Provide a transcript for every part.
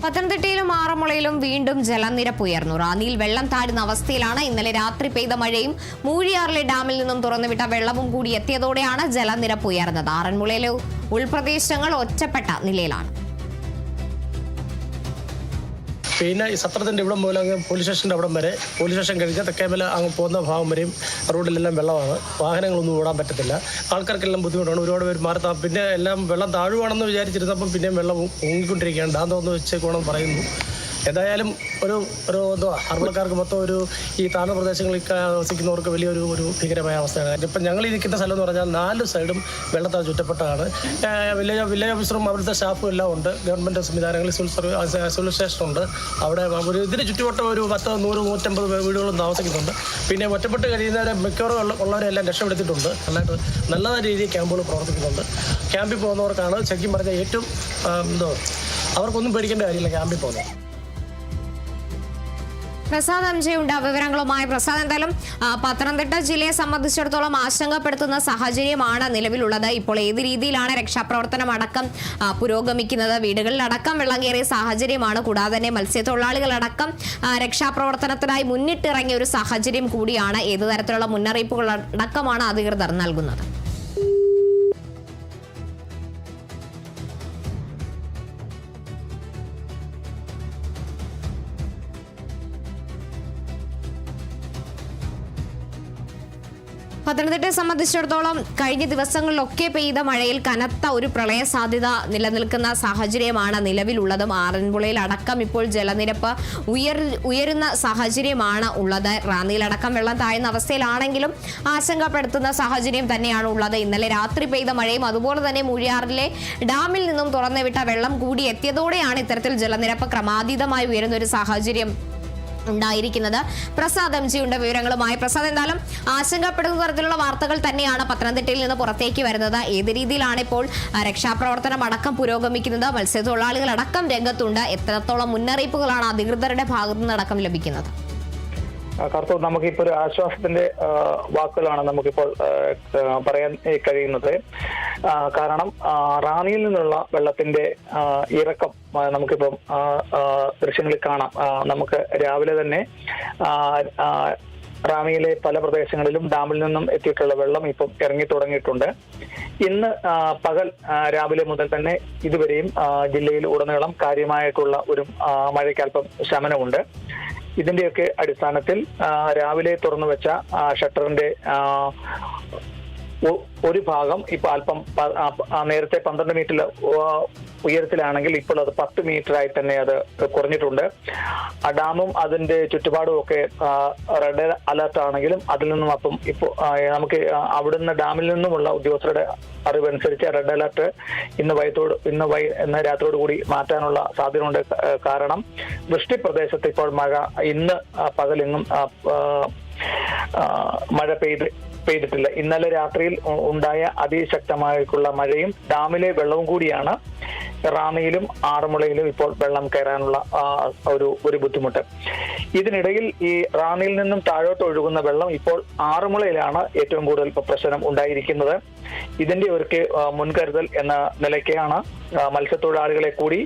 പത്തനംതിട്ടയിലും ആറന്മുളയിലും വീണ്ടും ജലനിരപ്പ് ഉയർന്നു. റാന്നിയിൽ വെള്ളം താഴുന്ന അവസ്ഥയിലാണ്. ഇന്നലെ രാത്രി പെയ്ത മഴയും മൂഴിയാറിലെ ഡാമിൽ നിന്നും തുറന്നുവിട്ട വെള്ളവും കൂടി എത്തിയതോടെയാണ് ജലനിരപ്പ് ഉയർന്നത്. ആറന്മുളയിലെ ഉൾപ്രദേശങ്ങൾ ഒറ്റപ്പെട്ട നിലയിലാണ്. പിന്നെ ഈ സത്രത്തിൻ്റെ ഇവിടം മുതൽ അങ്ങ് പോലീസ് സ്റ്റേഷൻ്റെ അവിടം വരെ, പോലീസ് സ്റ്റേഷൻ കഴിഞ്ഞാൽ തെക്കേമല അങ്ങ് പോകുന്ന ഭാഗം വരെയും റോഡിലെല്ലാം വെള്ളമാണ്. വാഹനങ്ങളൊന്നും ഓടാൻ പറ്റത്തില്ല. ആൾക്കാർക്കെല്ലാം ബുദ്ധിമുട്ടാണ്. ഒരുപാട് പേര് മാറി പിന്നെ എല്ലാം വെള്ളം താഴുവാണെന്ന് വിചാരിച്ചിരുന്നപ്പം പിന്നെയും വെള്ളം പൊങ്ങിക്കൊണ്ടിരിക്കുകയാണ്. ഡാം തുറന്ന് വെച്ചേക്കണമെന്ന് പറയുന്നു. എന്തായാലും ഒരു ആറന്മുളക്കാർക്ക് മൊത്തം ഈ താഴ്ന്ന പ്രദേശങ്ങളിൽ വസിക്കുന്നവർക്ക് വലിയൊരു ഭീകരമായ അവസ്ഥയാണ്. ഇപ്പം ഞങ്ങൾ ഇരിക്കുന്ന സ്ഥലം എന്ന് പറഞ്ഞാൽ 4 സൈഡും വെള്ളത്താൽ ചുറ്റപ്പെട്ടതാണ്. വില്ലേജ് ഓഫീസറും അവിടുത്തെ സ്റ്റാഫും എല്ലാം ഉണ്ട്. ഗവൺമെൻറ് സംവിധാനങ്ങളിൽ സിവിൽ സ്റ്റേഷനുണ്ട്. അവിടെ ഇതിന് ചുറ്റുവട്ടം ഒരു 10, 100, 150 വീടുകളും താമസിക്കുന്നുണ്ട്. പിന്നെ ഒറ്റപ്പെട്ട് കഴിയുന്നവരെ മിക്കവാറും ഉള്ളവരെല്ലാം രക്ഷപ്പെടുത്തിയിട്ടുണ്ട്. നല്ല രീതിയിൽ ക്യാമ്പുകൾ പ്രവർത്തിക്കുന്നുണ്ട്. ക്യാമ്പിൽ പോകുന്നവർക്കാണ് ശരിക്കും പറഞ്ഞാൽ ഏറ്റവും അവർക്കൊന്നും പേടിക്കേണ്ട കാര്യമില്ല ക്യാമ്പിൽ പോകുന്നത്. പ്രസാദ് അംജയുണ്ട് വിവരങ്ങളുമായി. പ്രസാദ്, എന്തായാലും പത്തനംതിട്ട ജില്ലയെ സംബന്ധിച്ചിടത്തോളം ആശങ്കപ്പെടുത്തുന്ന സാഹചര്യമാണ് നിലവിലുള്ളത്. ഇപ്പോൾ ഏത് രീതിയിലാണ് രക്ഷാപ്രവർത്തനം അടക്കം പുരോഗമിക്കുന്നത്? വീടുകളിലടക്കം വെള്ളം കയറിയ സാഹചര്യമാണ്. കൂടാതെ തന്നെ മത്സ്യത്തൊഴിലാളികളടക്കം രക്ഷാപ്രവർത്തനത്തിനായി മുന്നിട്ടിറങ്ങിയ ഒരു സാഹചര്യം കൂടിയാണ്. ഏത് തരത്തിലുള്ള മുന്നറിയിപ്പുകൾ അടക്കമാണ് അധികൃതർ നൽകുന്നത്? പത്തനംതിട്ടയെ സംബന്ധിച്ചിടത്തോളം കഴിഞ്ഞ ദിവസങ്ങളിലൊക്കെ പെയ്ത മഴയിൽ കനത്ത ഒരു പ്രളയ സാധ്യത നിലനിൽക്കുന്ന സാഹചര്യമാണ് നിലവിലുള്ളതും. ആറന്മുളയിൽ അടക്കം ഇപ്പോൾ ജലനിരപ്പ് ഉയരുന്ന സാഹചര്യമാണ് ഉള്ളത്. റാന്നിയിലടക്കം വെള്ളം താഴുന്ന അവസ്ഥയിലാണെങ്കിലും ആശങ്കപ്പെടുത്തുന്ന സാഹചര്യം തന്നെയാണ് ഉള്ളത്. ഇന്നലെ രാത്രി പെയ്ത മഴയും അതുപോലെ തന്നെ മൂഴിയാറിലെ ഡാമിൽ നിന്നും തുറന്നുവിട്ട വെള്ളം കൂടി എത്തിയതോടെയാണ് ഇത്തരത്തിൽ ജലനിരപ്പ് ക്രമാതീതമായി ഉയരുന്ന ഒരു സാഹചര്യം ഉണ്ടായിരിക്കുന്നത്. പ്രസാദ് എംജിയുടെ വിവരങ്ങളുമായി. പ്രസാദ്, എന്തായാലും ആശങ്കപ്പെടുന്ന തരത്തിലുള്ള വാർത്തകൾ തന്നെയാണ് പത്തനംതിട്ടയിൽ നിന്ന് പുറത്തേക്ക് വരുന്നത്. ഏത് രീതിയിലാണ് ഇപ്പോൾ രക്ഷാപ്രവർത്തനം അടക്കം പുരോഗമിക്കുന്നത്? മത്സ്യത്തൊഴിലാളികൾ അടക്കം രംഗത്തുണ്ട്. എത്രത്തോളം മുന്നറിയിപ്പുകളാണ് അധികൃതരുടെ ഭാഗത്തു നിന്ന് അടക്കം ലഭിക്കുന്നത്? കർത്തൂർ, നമുക്കിപ്പോൾ ഒരു ആശ്വാസത്തിന്റെ വാക്കുകളാണ് നമുക്കിപ്പോൾ പറയാൻ കഴിയുന്നത്. കാരണം റാന്നിയിൽ നിന്നുള്ള വെള്ളത്തിന്റെ ഇറക്കം നമുക്കിപ്പം ദൃശ്യങ്ങളിൽ കാണാം. നമുക്ക് രാവിലെ തന്നെ റാന്നിയിലെ പല പ്രദേശങ്ങളിലും ഡാമിൽ നിന്നും എത്തിയിട്ടുള്ള വെള്ളം ഇപ്പം ഇറങ്ങി തുടങ്ങിയിട്ടുണ്ട്. ഇന്ന് പകൽ രാവിലെ മുതൽ തന്നെ ഇതുവരെയും ജില്ലയിൽ ഉടനീളം കാര്യമായിട്ടുള്ള ഒരു മഴയ്ക്ക് അല്പം ശമനമുണ്ട്. ഇതിന്റെയൊക്കെ അടിസ്ഥാനത്തിൽ രാവിലെ തുറന്നു വെച്ച ഷട്ടറിന്റെ ഒരു ഭാഗം ഇപ്പൊ അല്പം നേരത്തെ 12 മീറ്റർ ഉയരത്തിലാണെങ്കിൽ ഇപ്പോൾ അത് 10 മീറ്ററായി തന്നെ അത് കുറഞ്ഞിട്ടുണ്ട്. ആ ഡാമും അതിന്റെ ചുറ്റുപാടും ഒക്കെ റെഡ് അലർട്ട് ആണെങ്കിലും അതിൽ നിന്നും അപ്പം ഇപ്പോൾ നമുക്ക് അവിടുന്ന് ഡാമിൽ നിന്നുമുള്ള ഉദ്യോഗസ്ഥരുടെ അറിവനുസരിച്ച് റെഡ് അലർട്ട് ഇന്ന് രാത്രിയോട് കൂടി മാറ്റാനുള്ള സാധ്യതയുണ്ട്. കാരണം വൃഷ്ടി പ്രദേശത്ത് ഇപ്പോൾ മഴ ഇന്ന് പകലെങ്ങും മഴ പെയ്തിട്ടില്ല. ഇന്നലെ രാത്രിയിൽ ഉണ്ടായ അതിശക്തമായിട്ടുള്ള മഴയും ഡാമിലെ വെള്ളവും കൂടിയാണ് റാന്നിയിലും ആറന്മുളയിലും ഇപ്പോൾ വെള്ളം കയറാനുള്ള ഒരു ബുദ്ധിമുട്ട്. ഇതിനിടയിൽ ഈ റാന്നിയിൽ നിന്നും താഴോട്ട് ഒഴുകുന്ന വെള്ളം ഇപ്പോൾ ആറന്മുളയിലാണ് ഏറ്റവും കൂടുതൽ പ്രശ്നം ഉണ്ടായിരിക്കുന്നത്. ഇതിന്റെ ഒരു മുൻകരുതൽ എന്ന നിലയ്ക്കാണ് മത്സ്യത്തൊഴിലാളികളെ കൂടി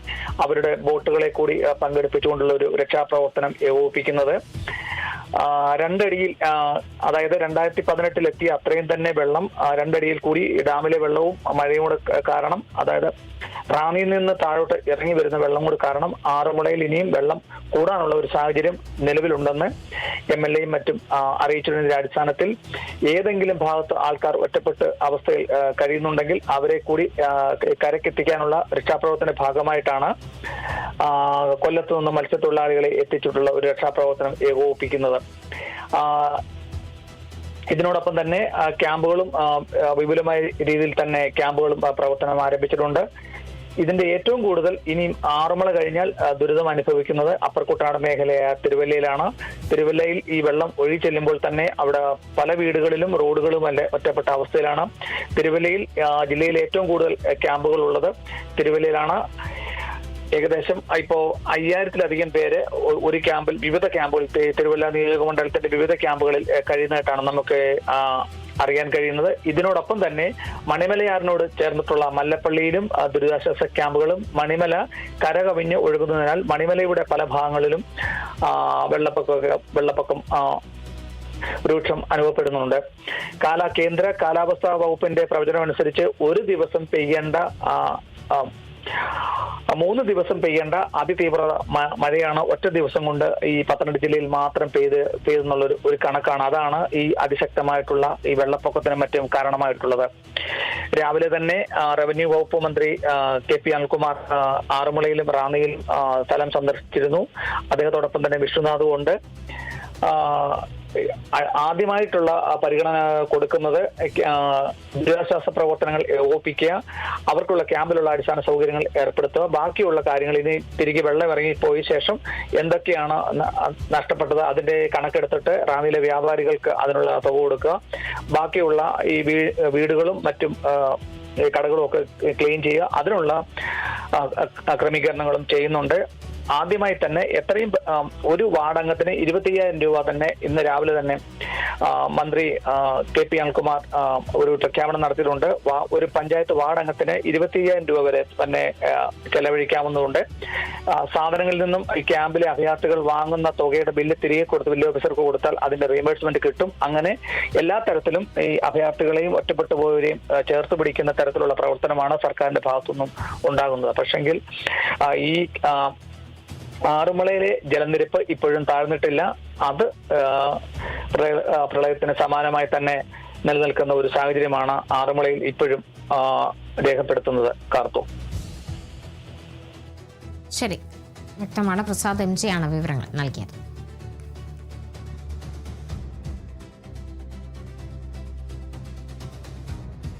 അവരുടെ ബോട്ടുകളെ കൂടി പങ്കെടുപ്പിച്ചുകൊണ്ടുള്ള ഒരു രക്ഷാപ്രവർത്തനം ഏകോപിപ്പിക്കുന്നത്. 2 അടിയിൽ, അതായത് 2018 എത്തിയ അത്രയും തന്നെ വെള്ളം 2 അടിയിൽ കൂടി ഡാമിലെ വെള്ളവും മഴയും കൂടെ കാരണം, അതായത് റാന്നിയിൽ നിന്ന് താഴോട്ട് ഇറങ്ങി വരുന്ന വെള്ളം കൂടി കാരണം ആറന്മുളയിൽ ഇനിയും വെള്ളം കൂടാനുള്ള ഒരു സാഹചര്യം നിലവിലുണ്ടെന്ന് MLAയും മറ്റും അറിയിച്ചതിന്റെ അടിസ്ഥാനത്തിൽ ഏതെങ്കിലും ഭാഗത്ത് ആൾക്കാർ ഒറ്റപ്പെട്ട് അവസ്ഥയിൽ കഴിയുന്നുണ്ടെങ്കിൽ അവരെ കൂടി കരക്കെത്തിക്കാനുള്ള രക്ഷാപ്രവർത്തന ഭാഗമായിട്ടാണ് കൊല്ലത്തു നിന്ന് മത്സ്യത്തൊഴിലാളികളെ എത്തിച്ചിട്ടുള്ള ഒരു രക്ഷാപ്രവർത്തനം ഏകോപിപ്പിക്കുന്നത്. ഇതിനോടൊപ്പം തന്നെ ക്യാമ്പുകളും വിപുലമായ രീതിയിൽ തന്നെ ക്യാമ്പുകളും പ്രവർത്തനം ആരംഭിച്ചിട്ടുണ്ട്. ഇതിന്റെ ഏറ്റവും കൂടുതൽ ഇനിയും ആറന്മുള കഴിഞ്ഞാൽ ദുരിതം അനുഭവിക്കുന്നത് അപ്പർക്കുട്ടനാട് മേഖലയായ തിരുവല്ലയിലാണ്. തിരുവല്ലയിൽ ഈ വെള്ളം ഒഴി ചെല്ലുമ്പോൾ തന്നെ അവിടെ പല വീടുകളിലും റോഡുകളും ഒറ്റപ്പെട്ട അവസ്ഥയിലാണ്. തിരുവല്ലയിൽ ജില്ലയിൽ ഏറ്റവും കൂടുതൽ ക്യാമ്പുകൾ ഉള്ളത് തിരുവല്ലയിലാണ്. ഏകദേശം ഇപ്പോ 5000-ലധികം പേര് ഒരു ക്യാമ്പിൽ, വിവിധ ക്യാമ്പുകളിൽ, തിരുവല്ല നിയോജക മണ്ഡലത്തിന്റെ വിവിധ ക്യാമ്പുകളിൽ കഴിയുന്നതായിട്ടാണ് നമുക്ക് അറിയാൻ കഴിയുന്നത്. ഇതിനോടൊപ്പം തന്നെ മണിമലയാറിനോട് ചേർന്നിട്ടുള്ള മല്ലപ്പള്ളിയിലും ദുരിതാശ്വാസ ക്യാമ്പുകളും മണിമല കരകവിഞ്ഞ് ഒഴുകുന്നതിനാൽ മണിമലയുടെ പല ഭാഗങ്ങളിലും വെള്ളപ്പൊക്കം രൂക്ഷം അനുഭവപ്പെടുന്നുണ്ട്. കേന്ദ്ര കാലാവസ്ഥാ വകുപ്പിന്റെ പ്രവചനമനുസരിച്ച് ഒരു ദിവസം പെയ്യേണ്ട 3 ദിവസം പെയ്യേണ്ട അതിതീവ്ര മഴയാണ് ഒറ്റ ദിവസം കൊണ്ട് ഈ പത്തനംതിട്ട ജില്ലയിൽ മാത്രം പെയ്തെന്നുള്ള ഒരു കണക്കാണ്. അതാണ് ഈ അതിശക്തമായിട്ടുള്ള ഈ വെള്ളപ്പൊക്കത്തിനും മറ്റും കാരണമായിട്ടുള്ളത്. രാവിലെ തന്നെ റവന്യൂ വകുപ്പ് മന്ത്രി KP അനിൽകുമാർ ആറന്മുളയിലും റാന്നിയിലും സ്ഥലം സന്ദർശിച്ചിരുന്നു. അദ്ദേഹത്തോടൊപ്പം തന്നെ വിഷ്ണുനാഥും ഉണ്ട്. ആദ്യമായിട്ടുള്ള പരിഗണന കൊടുക്കുന്നത് ദുരിതാശ്വാസ പ്രവർത്തനങ്ങൾ ഏകോപിപ്പിക്കുക, അവർക്കുള്ള ക്യാമ്പിലുള്ള അടിസ്ഥാന സൗകര്യങ്ങൾ ഏർപ്പെടുത്തുക. ബാക്കിയുള്ള കാര്യങ്ങൾ ഇനി തിരികെ വെള്ളം ഇറങ്ങിപ്പോയ ശേഷം എന്തൊക്കെയാണ് നഷ്ടപ്പെട്ടത് അതിന്റെ കണക്കെടുത്തിട്ട് റാന്നിയിലെ വ്യാപാരികൾക്ക് അതിനുള്ള തുക കൊടുക്കുക. ബാക്കിയുള്ള ഈ വീടുകളും മറ്റും കടകളും ഒക്കെ ക്ലീൻ ചെയ്യുക. അതിനുള്ള ക്രമീകരണങ്ങളും ചെയ്യുന്നുണ്ട്. ആദ്യമായി തന്നെ എത്രയും ഒരു വാർഡംഗത്തിന് 25,000 രൂപ തന്നെ ഇന്ന് രാവിലെ തന്നെ മന്ത്രി KP അനിൽകുമാർ ഒരു പ്രഖ്യാപനം നടത്തിയിട്ടുണ്ട്. ഒരു പഞ്ചായത്ത് വാർഡംഗത്തിന് 25,000 രൂപ വരെ തന്നെ ചെലവഴിക്കാവുന്നതുണ്ട്. സാധനങ്ങളിൽ നിന്നും ഈ ക്യാമ്പിലെ അഭയാർത്ഥികൾ വാങ്ങുന്ന തുകയുടെ ബില്ല് തിരികെ കൊടുത്ത് ബില്ല് ഓഫീസർക്ക് കൊടുത്താൽ അതിന്റെ റീഇംബേഴ്സ്മെന്റ് കിട്ടും. അങ്ങനെ എല്ലാ തരത്തിലും ഈ അഭയാർത്ഥികളെയും ഒറ്റപ്പെട്ടു പോയവരെയും ചേർത്ത് പിടിക്കുന്ന തരത്തിലുള്ള പ്രവർത്തനമാണ് സർക്കാരിന്റെ ഭാഗത്തുനിന്നും ഉണ്ടാകുന്നത്. പക്ഷെങ്കിൽ ഈ ആറന്മുളയിലെ ജലനിരപ്പ് ഇപ്പോഴും താഴ്ന്നിട്ടില്ല. അത് പ്രളയത്തിന് സമാനമായി തന്നെ നിലനിൽക്കുന്ന ഒരു സാഹചര്യമാണ് ആറന്മുളയിൽ ഇപ്പോഴും രേഖപ്പെടുത്തുന്നത്. കാർത്തു. ശരി, വ്യക്തമാണ്. പ്രസാദ് MG ആണ് വിവരങ്ങൾ നൽകിയത്.